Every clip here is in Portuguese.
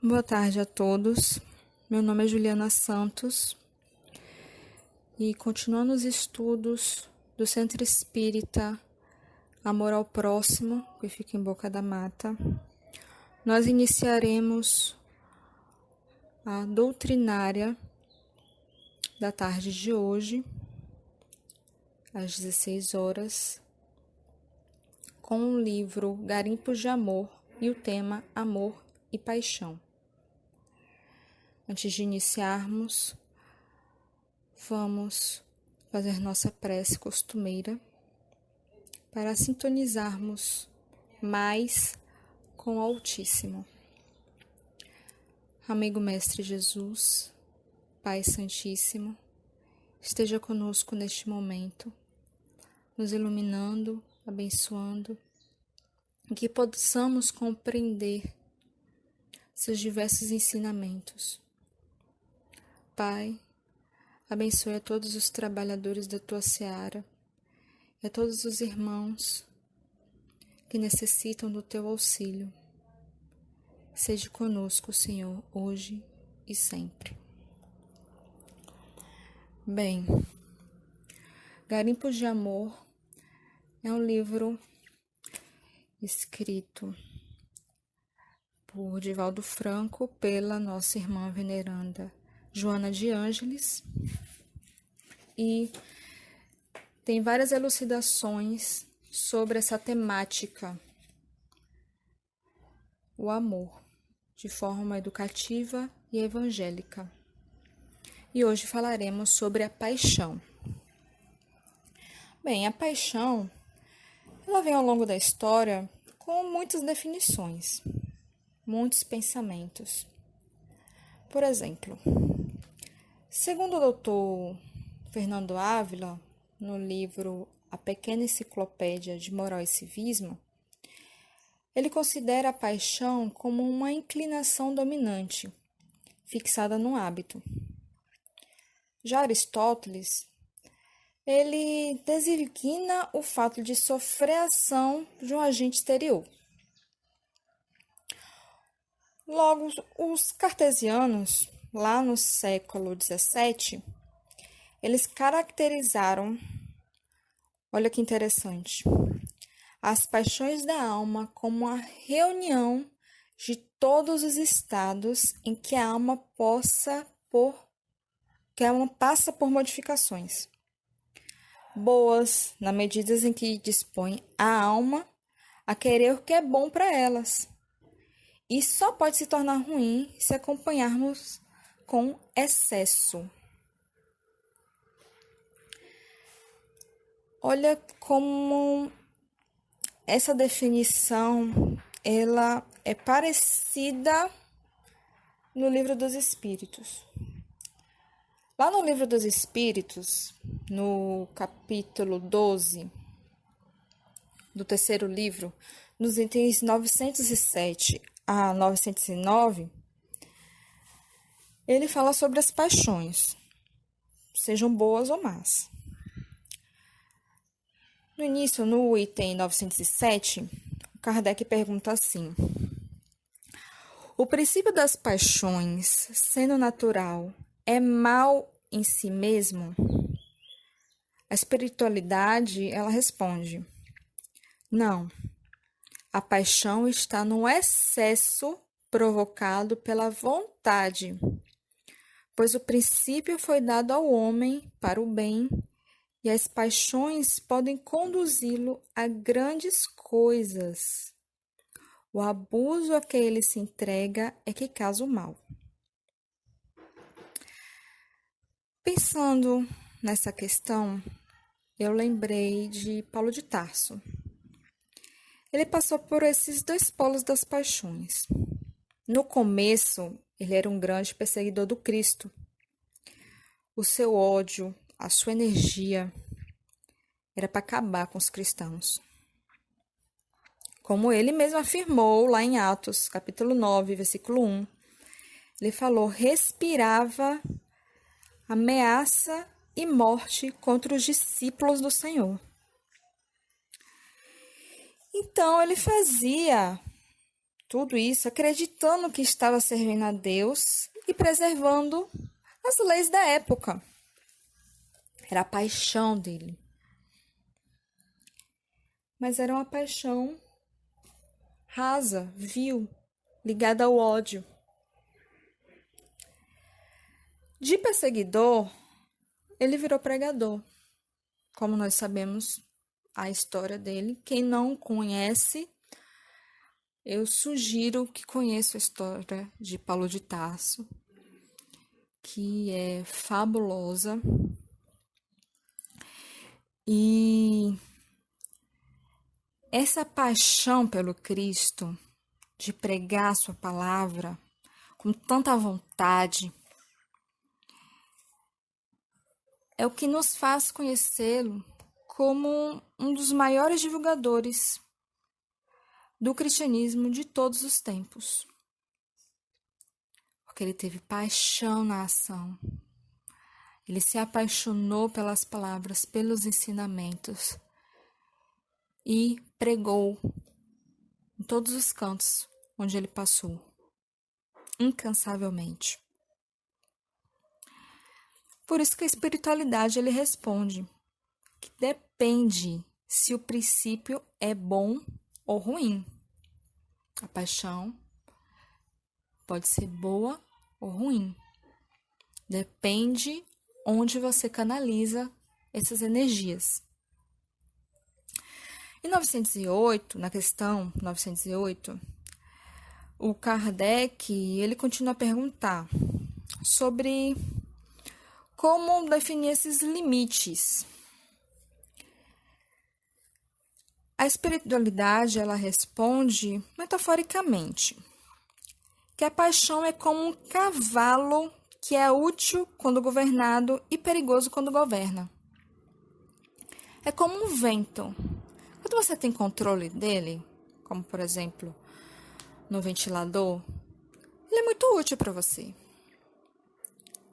Boa tarde a todos. Meu nome é Juliana Santos e continuando os estudos do Centro Espírita Amor ao Próximo, que fica em Boca da Mata, nós iniciaremos a doutrinária da tarde de hoje, às 16 horas, com o livro Garimpos de Amor e o tema Amor e Paixão. Antes de iniciarmos, vamos fazer nossa prece costumeira para sintonizarmos mais com o Altíssimo. Amigo Mestre Jesus, Pai Santíssimo, esteja conosco neste momento, nos iluminando, abençoando, e que possamos compreender seus diversos ensinamentos. Pai, abençoe a todos os trabalhadores da Tua Seara e a todos os irmãos que necessitam do Teu auxílio. Seja conosco, Senhor, hoje e sempre. Bem, Garimpos de Amor é um livro escrito por Divaldo Franco pela nossa irmã veneranda Joana de Ângeles, e tem várias elucidações sobre essa temática, o amor, de forma educativa e evangélica. E hoje falaremos sobre a paixão. Bem, a paixão, ela vem ao longo da história com muitas definições, muitos pensamentos. Por exemplo, segundo o doutor Fernando Ávila, no livro A Pequena Enciclopédia de Moral e Civismo, ele considera a paixão como uma inclinação dominante, fixada no hábito. Já Aristóteles, ele designa o fato de sofrer a ação de um agente exterior. Logo, os cartesianos, lá no século XVII, eles caracterizaram, olha que interessante, as paixões da alma como a reunião de todos os estados em que a alma passa por modificações. Boas, na medida em que dispõe a alma a querer o que é bom para elas. E só pode se tornar ruim se acompanharmos com excesso. Olha como essa definição ela é parecida no Livro dos Espíritos. Lá no Livro dos Espíritos, no capítulo 12 do terceiro livro, nos itens 907 a 909, ele fala sobre as paixões, sejam boas ou más. No início, no item 907, Kardec pergunta assim: o princípio das paixões, sendo natural, é mal em si mesmo? A espiritualidade, ela responde: não. A paixão está no excesso provocado pela vontade, pois o princípio foi dado ao homem para o bem, e as paixões podem conduzi-lo a grandes coisas. O abuso a que ele se entrega é que causa o mal. Pensando nessa questão, eu lembrei de Paulo de Tarso. Ele passou por esses dois polos das paixões. No começo, ele era um grande perseguidor do Cristo. O seu ódio, a sua energia, era para acabar com os cristãos. Como ele mesmo afirmou lá em Atos, capítulo 9, versículo 1, ele falou: respirava ameaça e morte contra os discípulos do Senhor. Então, ele fazia tudo isso acreditando que estava servindo a Deus e preservando as leis da época. Era a paixão dele. Mas era uma paixão rasa, vil, ligada ao ódio. De perseguidor, ele virou pregador. Como nós sabemos a história dele, quem não conhece, eu sugiro que conheça a história de Paulo de Tarso, que é fabulosa. E essa paixão pelo Cristo, de pregar sua palavra com tanta vontade, é o que nos faz conhecê-lo como um dos maiores divulgadores do cristianismo de todos os tempos. Porque ele teve paixão na ação. Ele se apaixonou pelas palavras, pelos ensinamentos e pregou em todos os cantos onde ele passou, incansavelmente. Por isso que a espiritualidade ele responde que depende se o princípio é bom ou ruim. A paixão pode ser boa ou ruim. Depende onde você canaliza essas energias. Em 908, na questão 908, o Kardec ele continua a perguntar sobre como definir esses limites. A espiritualidade ela responde metaforicamente que a paixão é como um cavalo que é útil quando governado e perigoso quando governa. É como um vento. Quando você tem controle dele, como por exemplo no ventilador, ele é muito útil para você.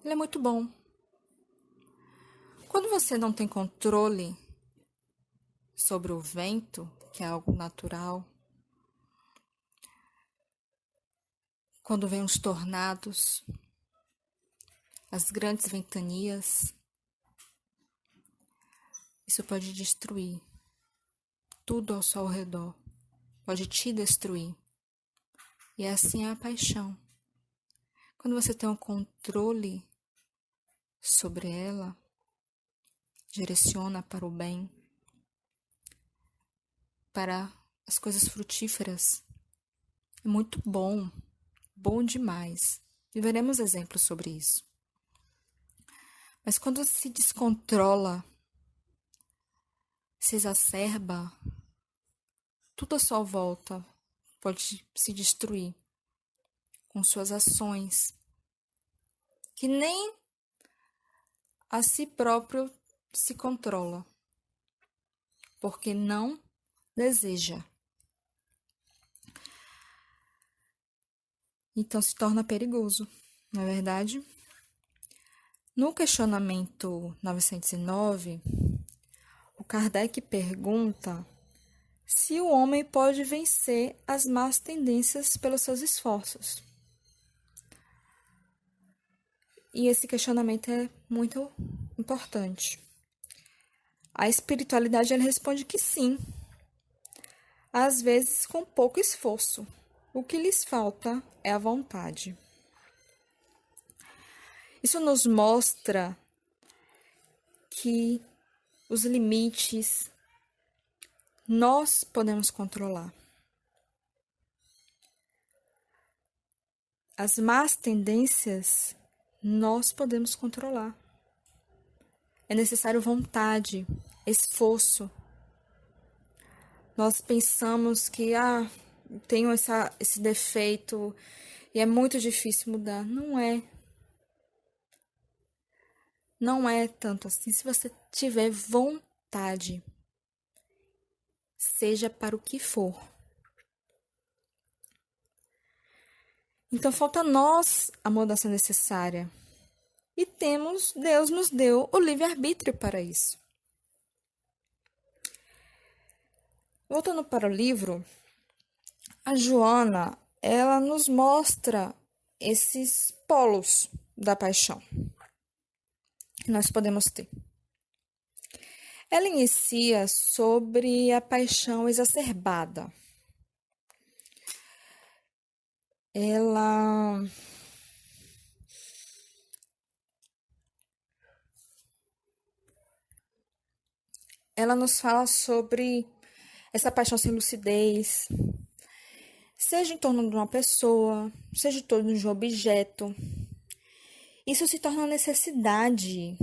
Ele é muito bom. Quando você não tem controle sobre o vento, que é algo natural, quando vem os tornados, as grandes ventanias, isso pode destruir tudo ao seu redor, pode te destruir. E assim é a paixão. Quando você tem um controle sobre ela, direciona para o bem, para as coisas frutíferas. É muito bom, bom demais. E veremos exemplos sobre isso. Mas quando se descontrola, se exacerba, tudo à sua volta pode se destruir com suas ações, que nem a si próprio se controla, porque não deseja. Então se torna perigoso, não é verdade? No questionamento 909, o Kardec pergunta se o homem pode vencer as más tendências pelos seus esforços. E esse questionamento é muito importante. A espiritualidade ela responde que sim, às vezes com pouco esforço. O que lhes falta é a vontade. Isso nos mostra que os limites nós podemos controlar. As más tendências nós podemos controlar. É necessário vontade, esforço. Nós pensamos que tenho esse defeito e é muito difícil mudar. Não é. Não é tanto assim. Se você tiver vontade, seja para o que for. Então, falta a nós a mudança necessária. E Deus nos deu o livre-arbítrio para isso. Voltando para o livro, a Joana, ela nos mostra esses polos da paixão que nós podemos ter. Ela inicia sobre a paixão exacerbada. Ela nos fala sobre essa paixão sem lucidez, seja em torno de uma pessoa, seja em torno de um objeto. Isso se torna uma necessidade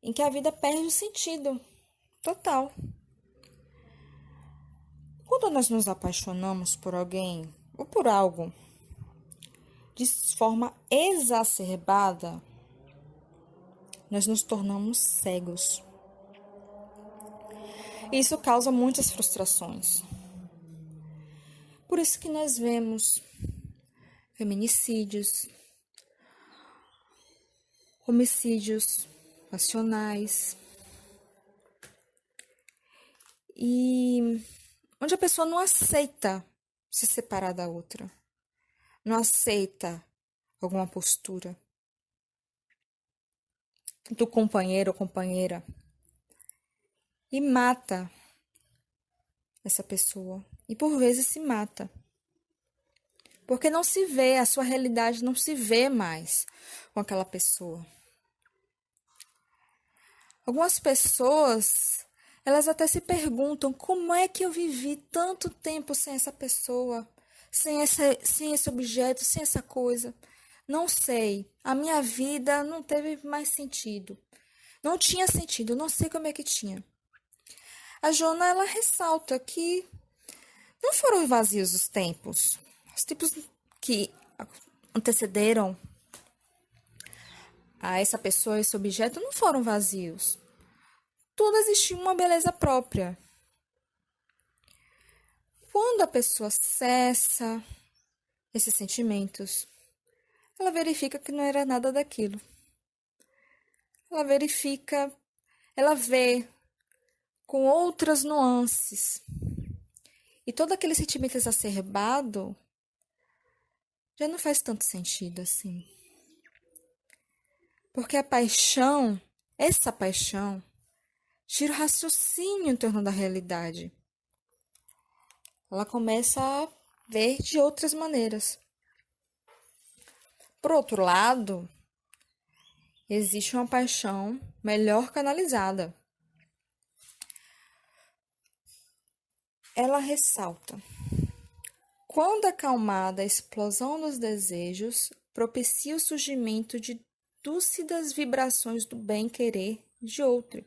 em que a vida perde o sentido total. Quando nós nos apaixonamos por alguém ou por algo de forma exacerbada, nós nos tornamos cegos. Isso causa muitas frustrações. Por isso que nós vemos feminicídios, homicídios passionais, e onde a pessoa não aceita se separar da outra, não aceita alguma postura do companheiro ou companheira e mata essa pessoa. E por vezes se mata. Porque não se vê, a sua realidade não se vê mais com aquela pessoa. Algumas pessoas, elas até se perguntam como é que eu vivi tanto tempo sem essa pessoa, sem esse objeto, sem essa coisa. Não sei, a minha vida não teve mais sentido. Não tinha sentido, não sei como é que tinha. A Jona, ela ressalta que não foram vazios os tempos. Os tempos que antecederam a essa pessoa, esse objeto, não foram vazios. Tudo existia uma beleza própria. Quando a pessoa cessa esses sentimentos, ela verifica que não era nada daquilo. Ela vê com outras nuances. E todo aquele sentimento exacerbado já não faz tanto sentido assim. Porque a paixão, essa paixão, tira o raciocínio em torno da realidade. Ela começa a ver de outras maneiras. Por outro lado, existe uma paixão melhor canalizada. Ela ressalta: quando acalmada a explosão dos desejos, propicia o surgimento de lúcidas vibrações do bem-querer de outro,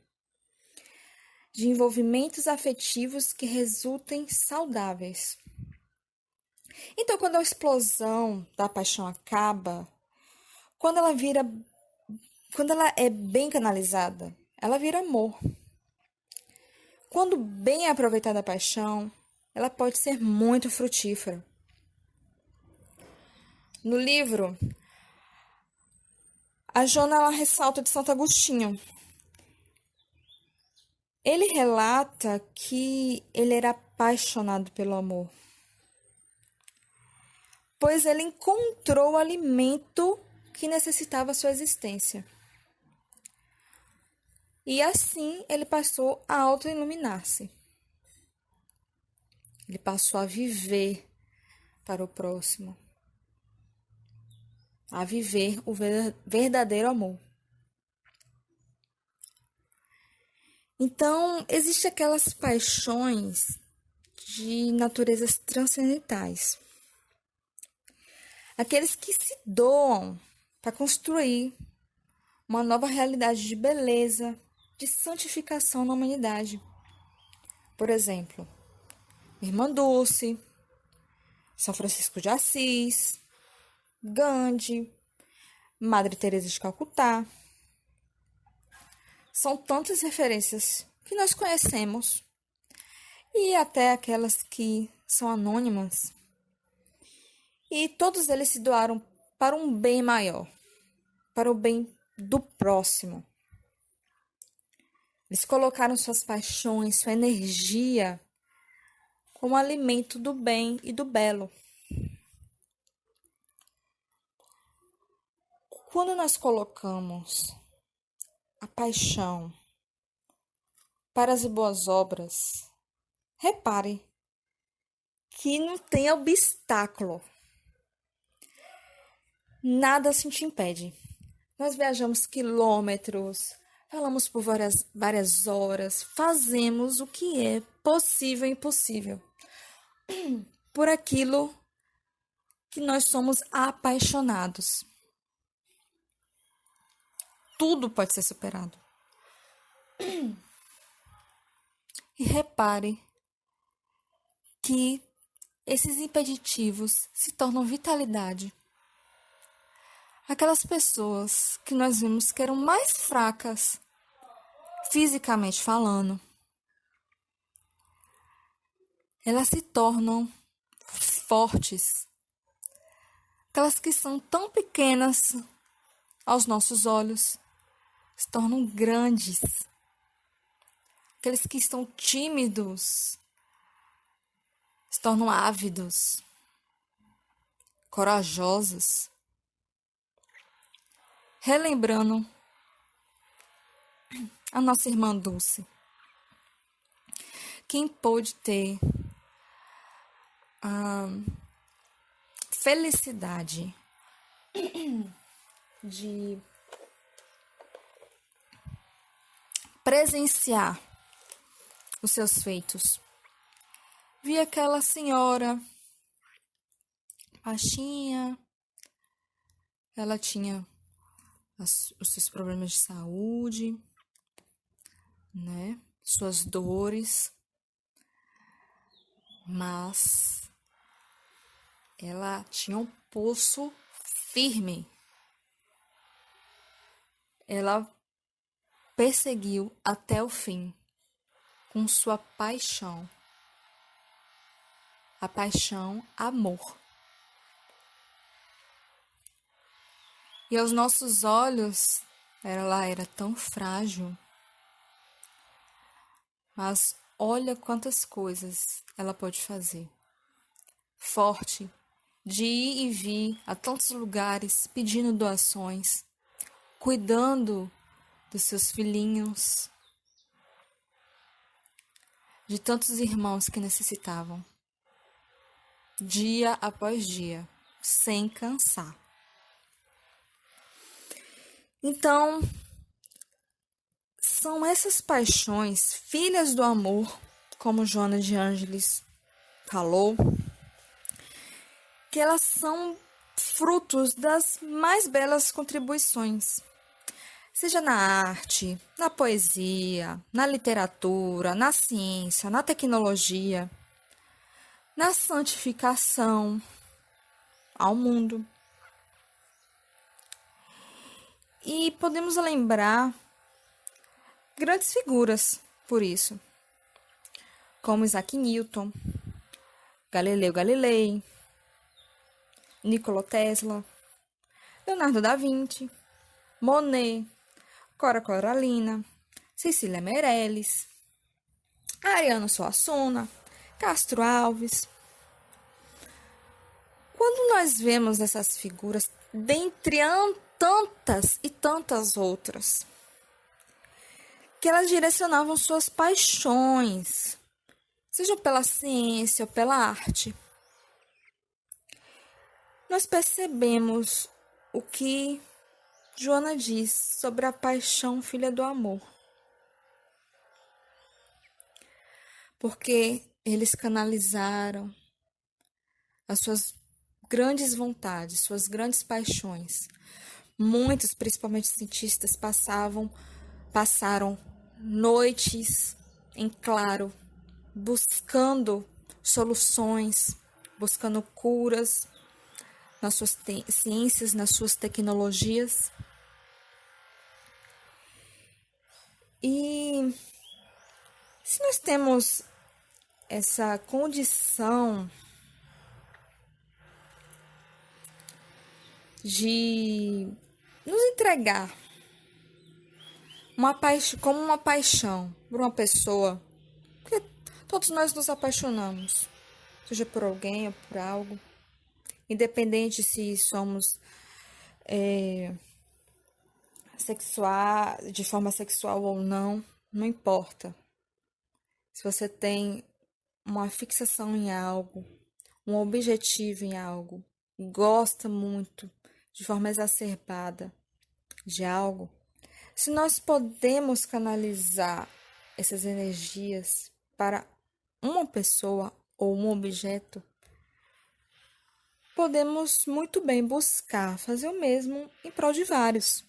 de envolvimentos afetivos que resultem saudáveis. Então, quando a explosão da paixão acaba, quando ela é bem canalizada, ela vira amor. Quando bem aproveitada a paixão, ela pode ser muito frutífera. No livro, a Jona, ela ressalta de Santo Agostinho. Ele relata que ele era apaixonado pelo amor, pois ele encontrou o alimento que necessitava sua existência. E assim ele passou a auto-iluminar-se. Ele passou a viver para o próximo, a viver o verdadeiro amor. Então, existem aquelas paixões de naturezas transcendentais. Aqueles que se doam para construir uma nova realidade de beleza, de santificação na humanidade. Por exemplo, Irmã Dulce, São Francisco de Assis, Gandhi, Madre Teresa de Calcutá. São tantas referências que nós conhecemos e até aquelas que são anônimas. E todos eles se doaram para um bem maior, para o bem do próximo. Eles colocaram suas paixões, sua energia como alimento do bem e do belo. Quando nós colocamos a paixão para as boas obras, repare que não tem obstáculo. Nada assim te impede. Nós viajamos quilômetros, falamos por várias horas, fazemos o que é possível e impossível por aquilo que nós somos apaixonados. Tudo pode ser superado. E repare que esses impeditivos se tornam vitalidade. Aquelas pessoas que nós vimos que eram mais fracas, fisicamente falando, elas se tornam fortes. Aquelas que são tão pequenas aos nossos olhos, se tornam grandes. Aqueles que estão tímidos, se tornam ávidos, corajosos. Relembrando a nossa irmã Dulce, quem pôde ter a felicidade de presenciar os seus feitos. Vi aquela senhora baixinha, ela tinha os seus problemas de saúde, né? Suas dores, mas ela tinha um pulso firme. Ela perseguiu até o fim com sua paixão. A paixão, amor. E aos nossos olhos, ela era tão frágil. Mas olha quantas coisas ela pode fazer. Forte, de ir e vir a tantos lugares, pedindo doações, cuidando dos seus filhinhos, de tantos irmãos que necessitavam, dia após dia, sem cansar. Então, são essas paixões, filhas do amor, como Joana de Ângeles falou, que elas são frutos das mais belas contribuições, seja na arte, na poesia, na literatura, na ciência, na tecnologia, na santificação ao mundo. E podemos lembrar grandes figuras por isso, como Isaac Newton, Galileu Galilei, Nikola Tesla, Leonardo da Vinci, Monet, Cora Coralina, Cecília Meirelles, Ariano Suassuna, Castro Alves. Quando nós vemos essas figuras, dentre tantas e tantas outras, que elas direcionavam suas paixões, seja pela ciência ou pela arte, nós percebemos o que Joana diz sobre a paixão filha do amor. Porque eles canalizaram as suas grandes vontades, suas grandes paixões. Muitos, principalmente cientistas, passaram noites em claro, buscando soluções, buscando curas nas suas ciências, nas suas tecnologias. E se nós temos essa condição de nos entregar como uma paixão por uma pessoa, porque todos nós nos apaixonamos, seja por alguém ou por algo, independente se somos sexual, de forma sexual ou não, não importa. Se você tem uma fixação em algo, um objetivo em algo, gosta muito de forma exacerbada de algo, se nós podemos canalizar essas energias para uma pessoa ou um objeto, podemos muito bem buscar fazer o mesmo em prol de vários,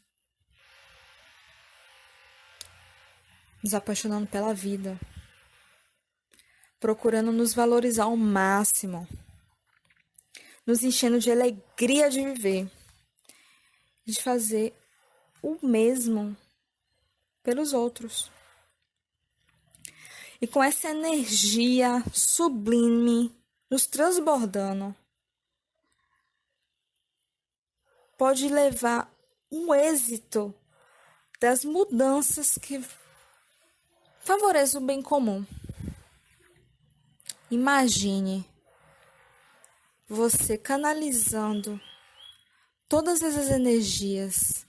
nos apaixonando pela vida, procurando nos valorizar ao máximo, nos enchendo de alegria de viver, de fazer o mesmo pelos outros. E com essa energia sublime nos transbordando, pode levar o êxito das mudanças que favorecem o bem comum. Imagine você canalizando todas essas energias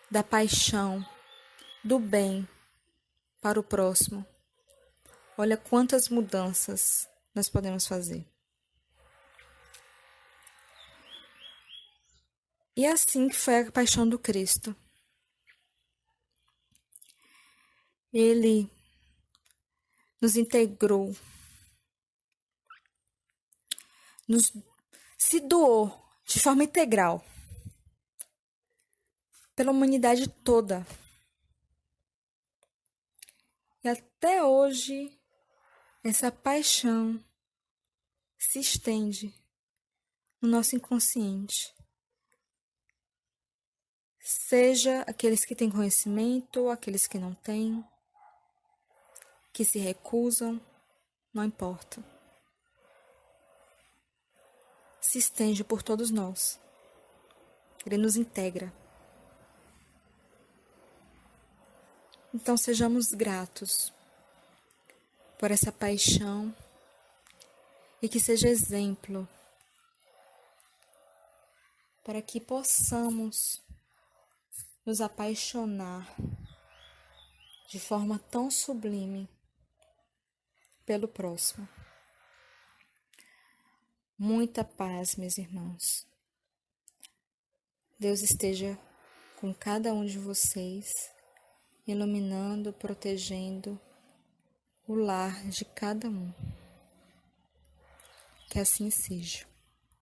da paixão, do bem para o próximo. Olha quantas mudanças nós podemos fazer. E assim que foi a paixão do Cristo. Ele nos integrou, se doou de forma integral pela humanidade toda. E até hoje, essa paixão se estende no nosso inconsciente. Seja aqueles que têm conhecimento, aqueles que não têm, que se recusam, não importa. Se estende por todos nós. Ele nos integra. Então sejamos gratos por essa paixão e que seja exemplo para que possamos nos apaixonar de forma tão sublime pelo próximo. Muita paz, meus irmãos. Deus esteja com cada um de vocês, iluminando, protegendo o lar de cada um. Que assim seja.